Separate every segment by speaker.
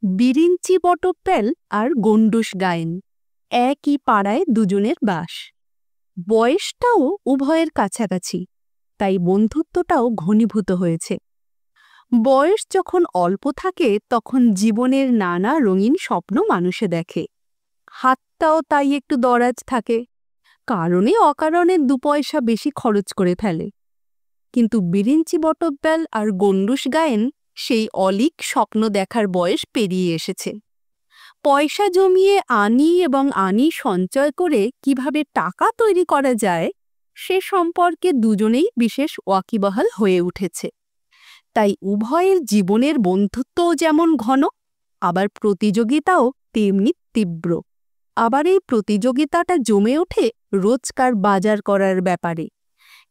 Speaker 1: বিরিঞ্চি বটপ্যাল আর গণ্ডূষ গায়েন একই পাড়ায় দুজনের বাস। বয়সটাও উভয়ের কাছাকাছি, তাই বন্ধুত্বটাও ঘনীভূত হয়েছে। বয়স যখন অল্প থাকে তখন জীবনের নানা রঙিন স্বপ্ন মানুষে দেখে। হাতটাও তাই একটু দরাজ থাকে, কারণে অকারণে 2 পয়সা বেশি খরচ করে ফেলে। কিন্তু বিরিঞ্চি বটব্যাল আর গণ্ডূষ গায়েন সেই অলীক স্বপ্ন দেখার বয়স পেরিয়ে এসেছে। পয়সা জমিয়ে আনি সঞ্চয় করে কিভাবে টাকা তৈরি করা যায় সে সম্পর্কে দুজনেই বিশেষ ওয়াকিবহাল হয়ে উঠেছে। তাই উভয়ের জীবনের বন্ধুত্বও যেমন ঘন, আবার প্রতিযোগিতাও তেমনি তীব্র। আবার এই প্রতিযোগিতাটা জমে ওঠে রোজকার বাজার করার ব্যাপারে।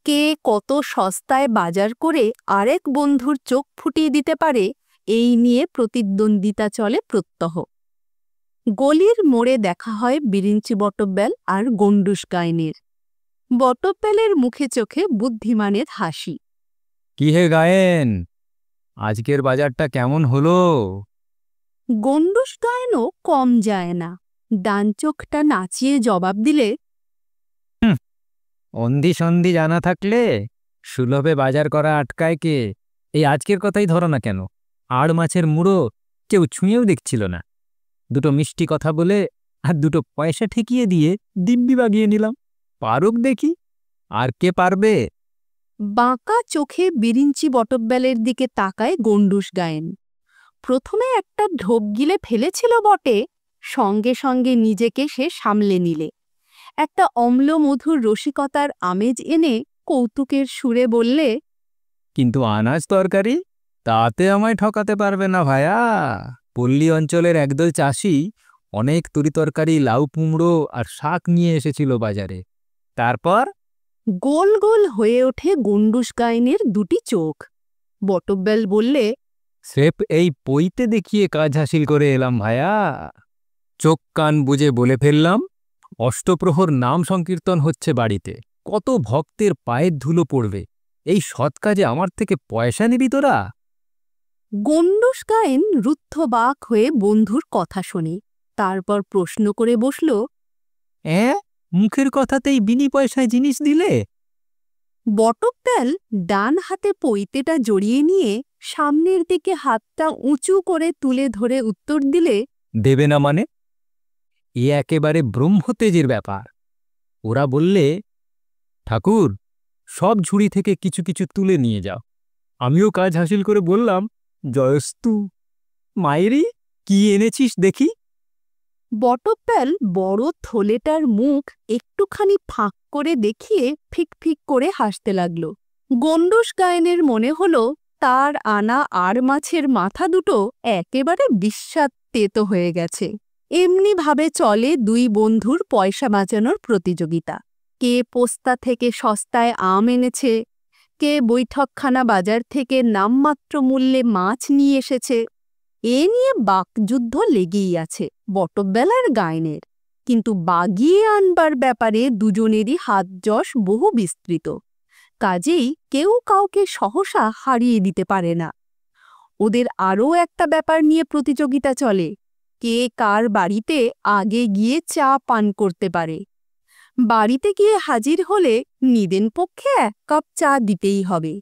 Speaker 1: কে কত সস্তায় বাজার করে আরেক বন্ধুর চোখ ফুটিয়ে দিতে পারে, এই নিয়ে প্রতিদ্বন্দ্বিতা চলে প্রত্যহ। গলির মোড়ে দেখা হয় বিরিঞ্চি বটব্যাল আর গণ্ডূষ গায়েনের। বটব্যালের মুখে চোখে বুদ্ধিমানের হাসি।
Speaker 2: কি হে গায়েন, আজকের বাজারটা কেমন হলো?
Speaker 1: গণ্ডূষ গায়েনও কম যায় না, ডান চোখটা নাচিয়ে জবাব দিলে,
Speaker 2: অন্ধি সন্ধি জানা থাকলে সুলভে বাজার করা আটকায় কে? এই আজকের কথাই ধরো না কেন, আড় মাছের মুড়ো কেউ ছুঁয়েও দেখছিল না। 2টো মিষ্টি কথা বলে আর 2টো পয়সা ঠেকিয়ে দিয়ে দিব্যি বাগিয়ে নিলাম। পারুক দেখি, আর কে পারবে?
Speaker 1: বাঁকা চোখে বিরিঞ্চি বটব্যালের দিকে তাকায় গণ্ডূষ গায়েন। প্রথমে একটা ঢোক গিলে ফেলেছিল বটে, সঙ্গে সঙ্গে নিজেকে সে সামলে নিলে। একটা অম্লমধুর রসিকতার আমেজ এনে কৌতুকের সুরে বললে,
Speaker 2: কিন্তু আনাজ তরকারি তাতে আমায় ঠকাতে পারবে না ভায়া। পল্লী অঞ্চলের একদল চাষি অনেক তরিতরকারি, লাউ কুমড়ো আর শাক নিয়ে এসেছিল বাজারে। তারপর
Speaker 1: গোল গোল হয়ে ওঠে গণ্ডূষ গায়েনের 2টি চোখ। বটব্যাল বললে,
Speaker 2: স্রেফ এই পইতে দেখিয়ে কাজ হাসিল করে এলাম ভায়া। চোখ কান বুজে বলে ফেললাম, অষ্টপ্রহর নাম সংকীর্তন হচ্ছে বাড়িতে, কত ভক্তের পায়ের ধুলো পড়বে, এই সৎ কাজে আমার থেকে পয়সা নিবি তোরা?
Speaker 1: গণ্ডূষ গায়েন রুদ্ধবাক হয়ে বন্ধুর কথা শোনে, তারপর প্রশ্ন করে বসল,
Speaker 2: মুখের কথাতেই বিনি পয়সায় জিনিস দিলে?
Speaker 1: বটব্যাল ডান হাতে পৈতেটা জড়িয়ে নিয়ে সামনের দিকে হাতটা উঁচু করে তুলে ধরে উত্তর দিলে,
Speaker 2: দেবে না মানে? এ একেবারে ব্রহ্মতেজের ব্যাপার। ওরা বললে, ঠাকুর সব ঝুড়ি থেকে কিছু কিছু তুলে নিয়ে যাও। আমিও কাজ হাসিল করে বললাম, জয়স্তু। মায়েরি, কি এনেছিস দেখি?
Speaker 1: বটব্যাল বড় থলেটার মুখ একটুখানি ফাঁক করে দেখিয়ে ফিক ফিক করে হাসতে লাগল। গণ্ডূষ গায়েনের মনে হল তার আনা আড় মাছের মাথা দুটো একেবারে বিস্বাদ তেতো হয়ে গেছে। এমনিভাবে চলে 2 বন্ধুর পয়সা বাঁচানোর প্রতিযোগিতা। কে পোস্তা থেকে সস্তায় আম এনেছে, কে বৈঠকখানা বাজার থেকে নামমাত্র মূল্যে মাছ নিয়ে এসেছে। এ নিয়ে বাকযুদ্ধ লেগেই আছে বটব্যাল আর গায়েনের, কিন্তু বাগিয়ে আনবার ব্যাপারে দুজনেরই হাত যশ বহু বিস্তৃত। কাজেই কেউ কাউকে সহসা হারিয়ে দিতে পারে না। ওদের আরও একটা ব্যাপার নিয়ে প্রতিযোগিতা চলে, কে কার বাড়িতে আগে গিয়ে চা পান করতে পারে। বাড়িতে গিয়ে হাজির হলে নিদেন পক্ষে 1 কাপ চা দিতেই হবে।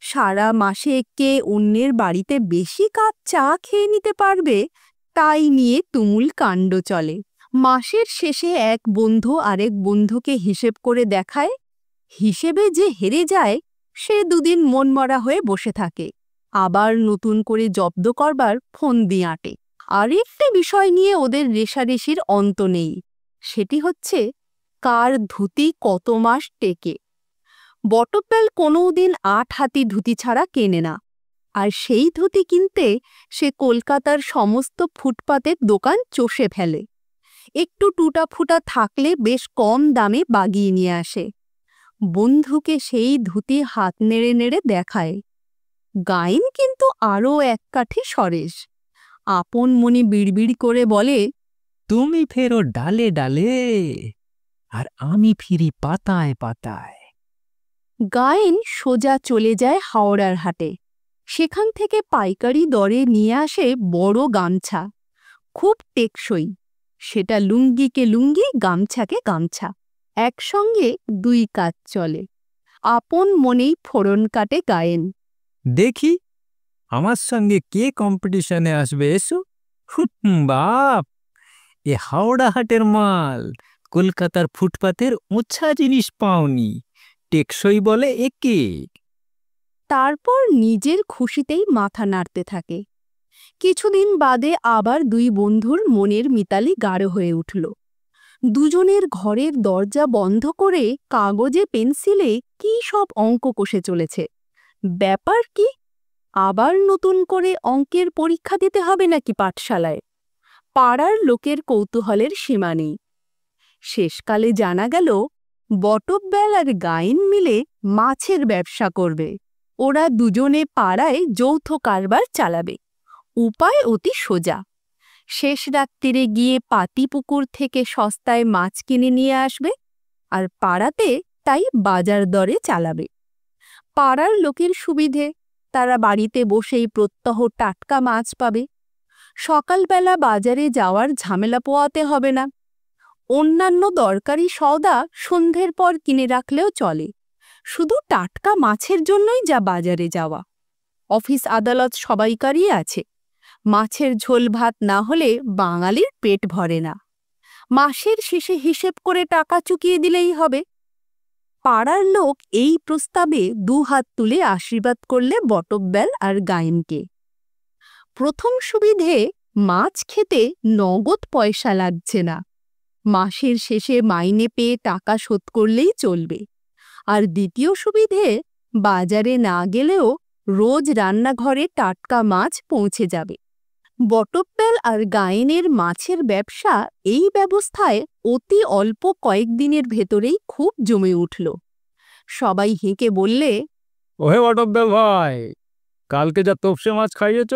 Speaker 1: সারা মাসে কে অন্যের বাড়িতে বেশি কাপ চা খেয়ে নিতে পারবে, তাই নিয়ে তুমুল কাণ্ড চলে। মাসের শেষে এক বন্ধু আরেক বন্ধুকে হিসেব করে দেখায়। হিসেবে যে হেরে যায় সে 2 দিন মনমরা হয়ে বসে থাকে, আবার নতুন করে জব্দ করবার ফোন দিয়ে আঁটে। আরেকটা বিষয় নিয়ে ওদের রেষারেষির অন্ত নেই, সেটি হচ্ছে কার ধুতি কত মাস টেকে। বটব্যাল কোনোদিন 8 হাতি ধুতি ছাড়া কেনে না, আর সেই ধুতি কিনতে সে কলকাতার সমস্ত ফুটপাতের দোকান চষে ফেলে। একটু টুটা ফুটা থাকলে বেশ কম দামে বাগিয়ে নিয়ে আসে। বন্ধুকে সেই ধুতি হাত নেড়ে নেড়ে দেখায়। গায়েন কিন্তু আরও 1 কাঠি সরেস। আপন মনে বিড়বিড় করে বলে,
Speaker 2: তুমি ফেরো ডালে ডালে, আর আমি ফিরি পাতায় পাতায়।
Speaker 1: গায়েন সোজা চলে যায় হাওড়ার হাটে। সেখান থেকে পাইকারি দরে নিয়ে আসে বড় গামছা, খুব টেকসই। সেটা লুঙ্গিকে লুঙ্গি, গামছাকে গামছা, একসঙ্গে দুই কাজ চলে। আপন মনেই ফোড়ন কাটে গায়েন।
Speaker 2: দেখি আমার সঙ্গে কে কম্পিটিশনে আসবে, এসো। বাপ, এ হাওড়া হাটের মাল, কলকাতার ফুটপাতের ওছা জিনিস পাওনি, টেকসই বলে একে।
Speaker 1: তারপর নিজের খুশিতেই মাথা নাড়তে থাকে। কিছুদিন বাদে আবার দুই বন্ধুর মনের মিতালি গাঢ় হয়ে উঠল। দুজনের ঘরের দরজা বন্ধ করে কাগজে পেন্সিলে কি সব অঙ্ক কষে চলেছে। ব্যাপার কি? আবার নতুন করে অঙ্কের পরীক্ষা দিতে হবে নাকি পাঠশালায়? পাড়ার লোকের কৌতূহলের সীমা নেই। শেষকালে জানা গেল বটব্যাল আর গায়েন মিলে মাছের ব্যবসা করবে। ওরা দুজনে পাড়ায় যৌথ কারবার চালাবে। উপায় অতি সোজা। শেষ রাত্রিরে গিয়ে পাতিপুকুর থেকে সস্তায় মাছ কিনে নিয়ে আসবে, আর পাড়াতে তাই বাজার দরে চালাবে। পাড়ার লোকের সুবিধে, তারা বাড়িতে বসেই প্রত্যহ টাটকা মাছ পাবে। সকালবেলা বাজারে যাওয়ার ঝামেলা পোয়াতে হবে না। অন্যান্য দরকারি সওদা সন্ধ্যের পর কিনে রাখলেও চলে, শুধু টাটকা মাছের জন্যই যা বাজারে যাওয়া। অফিস আদালত সবাইকারই আছে। মাছের ঝোল ভাত না হলে বাঙালির পেট ভরে না। মাসের শেষে হিসেব করে টাকা চুকিয়ে দিলেই হবে। পাড়ার লোক এই প্রস্তাবে দুহাত তুলে আশীর্বাদ করলে বটব্যাল আর গায়েনকে। প্রথম সুবিধে, মাছ খেতে নগদ পয়সা লাগছে না। মাসের শেষে মাইনে পেয়ে টাকা শোধ করলেই চলবে। আর দ্বিতীয় সুবিধে, বাজারে না গেলেও রোজ রান্নাঘরে টাটকা মাছ পৌঁছে যাবে। বটব্যাল আর গায়েনের মাছের ব্যবসা এই ব্যবস্থায় অতি অল্প কয়েকদিনের ভেতরেই খুব জমে উঠল। সবাই হেঁকে বললে,
Speaker 2: ওহে বটব্যাল ভাই, কালকে যা তোপসে মাছ খাইয়েছ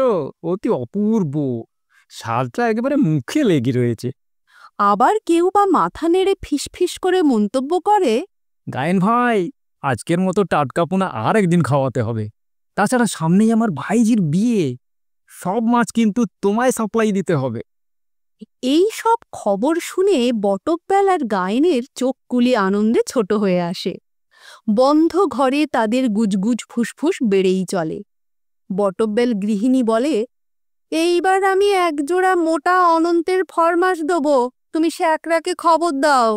Speaker 2: অতি অপূর্ব, স্বাদটা একেবারে মুখে লেগে রয়েছে।
Speaker 1: আবার কেউ বা মাথা নেড়ে ফিসফিস করে মন্তব্য করে,
Speaker 2: গায়েন ভাই, আজকের মতো টাটকা পোনা আর একদিন খাওয়াতে হবে। তাছাড়া সামনেই আমার ভাইজির বিয়ে, সব মাছ কিন্তু তোমায় সাপ্লাই দিতে হবে।
Speaker 1: এই সব খবর শুনে বটব্যাল আর গায়েনের চোখগুলি আনন্দে ছোট হয়ে আসে। বন্ধ ঘরে তাদের গুজগুজ ফুসফুস বেড়েই চলে। বটব্যাল গৃহিণী বলে, এইবার আমি একজোড়া মোটা অনন্তের ফরমাস দেব, তুমি শ্যাকরাকে খবর দাও।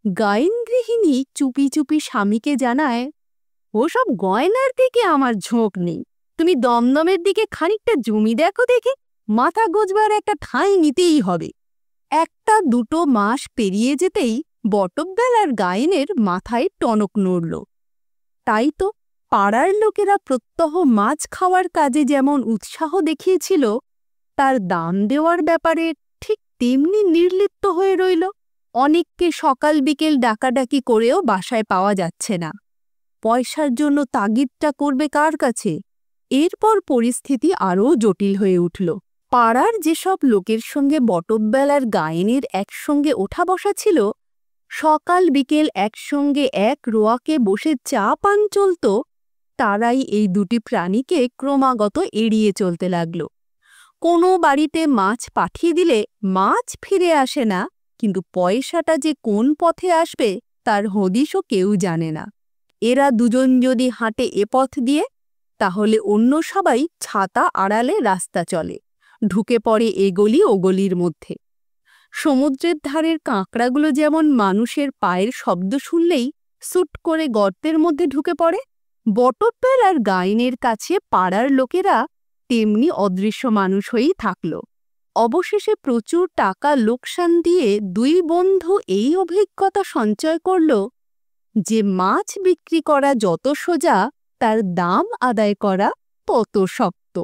Speaker 1: গায়েন গৃহিণী চুপি চুপি স্বামীকে জানায়, ওসব গয়নার দিকে আমার ঝোঁক নেই, তুমি দমদমের দিকে খানিকটা জমি দেখো দেখি, মাথা গোজবার একটা ঠাঁই নিতেই হবে। একটা দুটো মাস পেরিয়ে যেতেই বটব্যাল আর গায়েনের মাথায় টনক নড়ল। তাই তো পাড়ার লোকেরা প্রত্যহ মাছ খাওয়ার কাজে যেমন উৎসাহ দেখিয়েছিল, তার দাম দেওয়ার ব্যাপারে ঠিক তেমনি নির্লিপ্ত হয়ে রইল। অনেককে সকাল বিকেল ডাকাডাকি করেও বাসায় পাওয়া যাচ্ছে না। পয়সার জন্য তাগিদটা করবে কার কাছে? এরপর পরিস্থিতি আরও জটিল হয়ে উঠল। পাড়ার যেসব লোকের সঙ্গে বটব্যাল আর গায়েনের একসঙ্গে ওঠা বসা ছিল, সকাল বিকেল একসঙ্গে এক রোয়াকে বসে চা পান চলত, তারাই এই দুটি প্রাণীকে ক্রমাগত এড়িয়ে চলতে লাগল। কোনো বাড়িতে মাছ পাঠিয়ে দিলে মাছ ফিরে আসে না, কিন্তু পয়সাটা যে কোন পথে আসবে তার হদিশও কেউ জানে না। এরা দুজন যদি হাঁটে এ পথ দিয়ে, তাহলে অন্য সবাই ছাতা আড়ালে রাস্তা চলে, ঢুকে পড়ে এ গলি ও গলির মধ্যে। সমুদ্রের ধারের কাঁকড়াগুলো যেমন মানুষের পায়ের শব্দ শুনলেই সুট করে গর্তের মধ্যে ঢুকে পড়ে, বটব্যাল আর গায়েনের কাছে পাড়ার লোকেরা তেমনি অদৃশ্য মানুষ হয়েই থাকল। অবশেষে প্রচুর টাকা লোকসান দিয়ে দুই বন্ধু এই অভিজ্ঞতা সঞ্চয় করল যে মাছ বিক্রি করা যত সোজা, তার দাম আদায় করা তত শক্ত।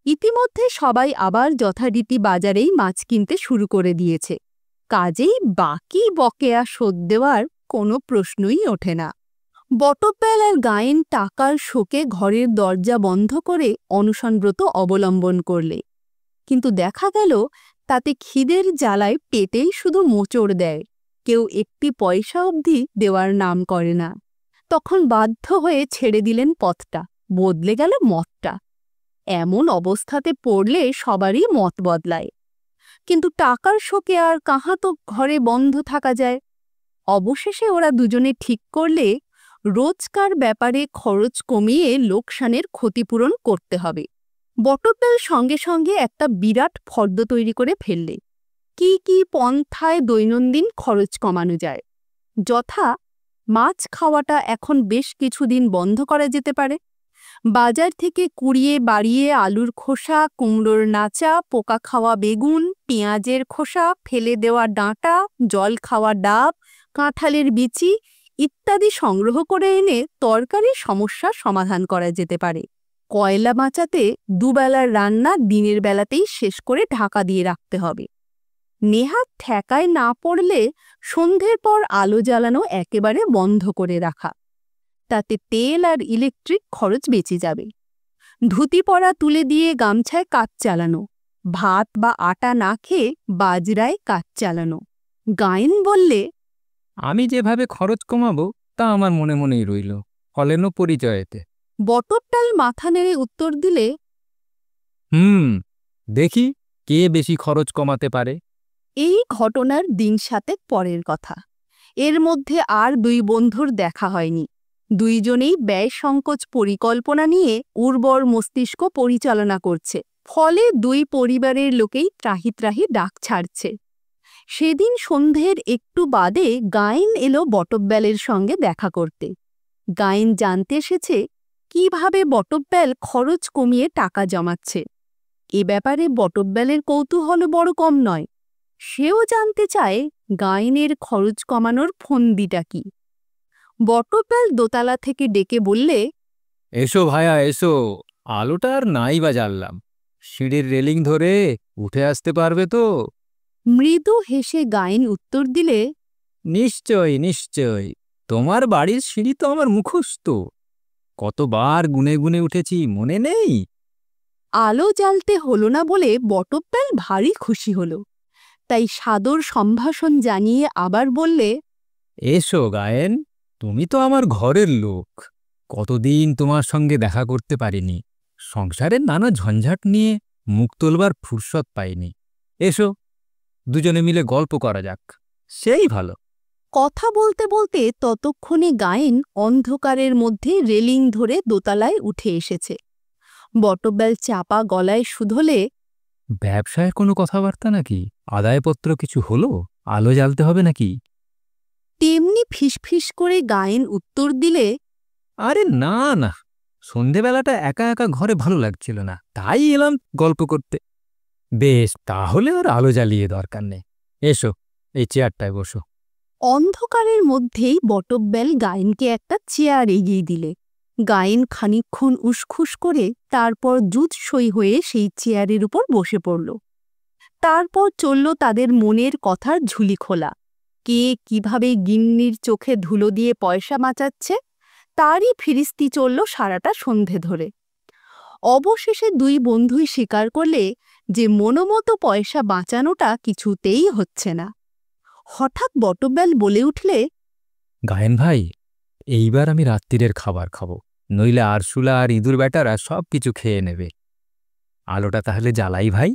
Speaker 1: ইতিমধ্যে সবাই আবার যথারীতি বাজারেই মাছ কিনতে শুরু করে দিয়েছে। কাজেই বাকি বকেয়া শোধ দেওয়ার কোনো প্রশ্নই ওঠে না। বটব্যাল আর গায়েন টাকার শোকে ঘরের দরজা বন্ধ করে অনশনব্রত অবলম্বন করলে, কিন্তু দেখা গেল তাতে খিদের জ্বালায় পেটেই শুধু মোচড় দেয়, কেউ একটি পয়সা অবধি দেওয়ার নাম করে না। তখন বাধ্য হয়ে ছেড়ে দিলেন পথটা। বদলে গেল মতটা। এমন অবস্থাতে পড়লে সবারই মত বদলায়, কিন্তু টাকার শোকে আর কাহা তো ঘরে বন্ধ থাকা যায়। অবশেষে ওরা দুজনে ঠিক করলে রোজকার ব্যাপারে খরচ কমিয়ে লোকসানের ক্ষতিপূরণ করতে হবে। বটতলাল সঙ্গে সঙ্গে একটা বিরাট ফর্দ তৈরি করে ফেললে কি কি পন্থায় দৈনন্দিন খরচ কমানো যায়। যথা, মাছ খাওয়াটা এখন বেশ কিছুদিন বন্ধ করা যেতে পারে। বাজার থেকে কুড়িয়ে বাড়িয়ে আলুর খোসা, কুমড়োর নাচা, পোকা খাওয়া বেগুন, পেঁয়াজের খোসা, ফেলে দেওয়া ডাঁটা, জল খাওয়া ডাব, কাঁঠালের বিচি ইত্যাদি সংগ্রহ করে এনে তরকারির সমস্যার সমাধান করা যেতে পারে। কয়লা বাঁচাতে দুবেলার রান্না দিনের বেলাতেই শেষ করে ঢাকা দিয়ে রাখতে হবে। নেহাত ঠেকায় না পড়লে সন্ধ্যের পর আলো জ্বালানো একেবারে বন্ধ করে রাখা। তাতে তেল আর ইলেকট্রিক খরচ বেঁচে যাবে। ধুতি পরা তুলে দিয়ে গামছায় কাজ চালানো, ভাত বা আটা না খেয়ে বাজরায় কাজ চালানো। গায়েন বললে,
Speaker 2: আমি যেভাবে খরচ কমাবো তা আমার মনে মনেই রইল, ফলেনও পরিচয়েতে।
Speaker 1: বটতলাল মাথা নেড়ে উত্তর দিলে,
Speaker 2: দেখি কে বেশি খরচ কমাতে পারে।
Speaker 1: এই ঘটনার দিন 7 পরের কথা। এর মধ্যে আর দুই বন্ধুর দেখা হয়নি। দুইজনেই ব্যয় সংকোচ পরিকল্পনা নিয়ে উর্বর মস্তিষ্ক পরিচালনা করছে। ফলে দুই পরিবারের লোকেই ত্রাহি ত্রাহি ডাক ছাড়ছে। সেদিন সন্ধ্যের একটু বাদে গায়েন এলো বটব্যালের সঙ্গে দেখা করতে। গায়েন জানতে এসেছে কিভাবে বটব্যাল খরচ কমিয়ে টাকা জমাচ্ছে। এ ব্যাপারে বটব্যালের কৌতূহল বড় কম নয়। সেও জানতে চায় গায়েনের খরচ কমানোর ফন্দিটা কি। বটব্যাল দোতলা থেকে ডেকে বললে,
Speaker 2: এসো ভায়া এসো, আলোটা আর নাই বা জ্বাললাম, সিঁড়ির রেলিং ধরে উঠে আসতে পারবে তো?
Speaker 1: মৃদু হেসে গায়েন উত্তর দিলে,
Speaker 2: নিশ্চয় নিশ্চয়, তোমার বাড়ির সিঁড়ি তো আমার মুখস্থ, কতবার গুনে গুনে উঠেছি মনে নেই?
Speaker 1: আলো জ্বালতে হলো না বলে বটব্যাল ভারী খুশি হল। তাই সাদর সম্ভাষণ জানিয়ে আবার বললে,
Speaker 2: এসো গায়েন, তুমি তো আমার ঘরের লোক, কতদিন তোমার সঙ্গে দেখা করতে পারিনি, সংসারের নানা ঝঞ্ঝাট নিয়ে মুখ তোলবার ফুরসত পাইনি। এসো দুজনে মিলে গল্প করা যাক, সেই ভালো।
Speaker 1: কথা বলতে বলতে ততক্ষণে গায়েন অন্ধকারের মধ্যে রেলিং ধরে দোতলায় উঠে এসেছে। বটব্যাল চাপা গলায় শুধলে,
Speaker 2: ব্যবসায় কোনো কথাবার্তা নাকি? আদায়পত্র কিছু হলো? আলো জ্বালতে হবে নাকি?
Speaker 1: তেমনি ফিসফিস করে গায়েন উত্তর দিলে,
Speaker 2: আরে না না, সন্ধেবেলাটা একা একা ঘরে ভালো লাগছিল না, তাই এলাম গল্প করতে। বেশ, তাহলে আর আলো জ্বালিয়ে দরকার নেই, এসো এই চেয়ারটায় বসো।
Speaker 1: অন্ধকারের মধ্যেই বটব্যাল গায়েনকে একটা চেয়ার এগিয়ে দিলে। গায়েন খানিকক্ষণ উসখুস করে তারপর জুৎসই হয়ে সেই চেয়ারের উপর বসে পড়ল। তারপর চলল তাদের মনের কথার ঝুলি খোলা। কে কিভাবে গিন্নির চোখে ধুলো দিয়ে পয়সা বাঁচাচ্ছে তারই ফিরিস্তি চলল সারাটা সন্ধে ধরে। অবশেষে দুই বন্ধুই স্বীকার করলে যে মনোমতো পয়সা বাঁচানোটা কিছুতেই হচ্ছে না। হঠাৎ বটব্যাল বলে উঠলে,
Speaker 2: গায়েন ভাই, এইবার আমি রাত্রিরের খাবার খাবো, নইলে আরশুলা আর ইঁদুর বেটারা সব কিছু খেয়ে নেবে। আলোটা তাহলে জ্বালাই ভাই।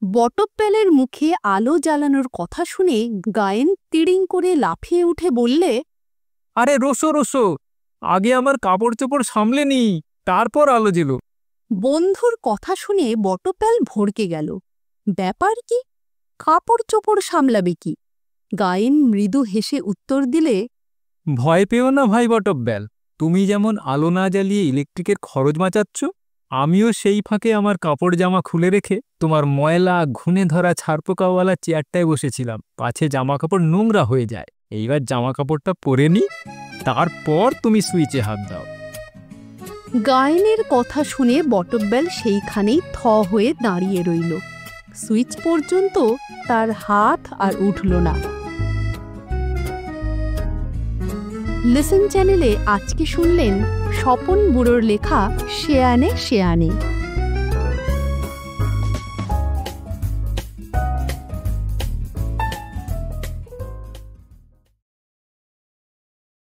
Speaker 1: বটব্যালের মুখে আলো জ্বালানোর কথা শুনে গায়েন তিড়িং করে লাফিয়ে উঠে বললে,
Speaker 2: আরে রোসো রোসো, আগে আমার কাপড় চোপড় সামলে নি, তারপর আলো জ্বেল।
Speaker 1: বন্ধুর কথা শুনে বটব্যাল ভড়কে গেল। ব্যাপার কি? কাপড় চোপড় সামলাবে কি? গায়েন মৃদু হেসে উত্তর দিলে,
Speaker 2: ভয় পেও না ভাই বটব্যাল, তুমি যেমন আলো না জ্বালিয়ে ইলেকট্রিকের খরচ বাঁচাচ্ছ, আমিও সেই ফাঁকে আমার কাপড় জামা খুলে রেখে তোমার ময়লা ঘুনে ধরা ছারপোকাওয়ালা চেয়ারটায় বসেছিলাম, পাছে জামা কাপড় নোংরা হয়ে যায়। এইবার জামা কাপড়টা পরে নি, তারপর তুমি সুইচে হাত দাও।
Speaker 1: গায়েনের কথা শুনে বটব্যাল সেইখানেই থ হয়ে দাঁড়িয়ে রইল। সুইচ পর্যন্ত তার হাত আর উঠল না। লিসেন চ্যানেলে আজকে শুনলেন স্বপন বুড়োর লেখা শেয়ানে শেয়ানে।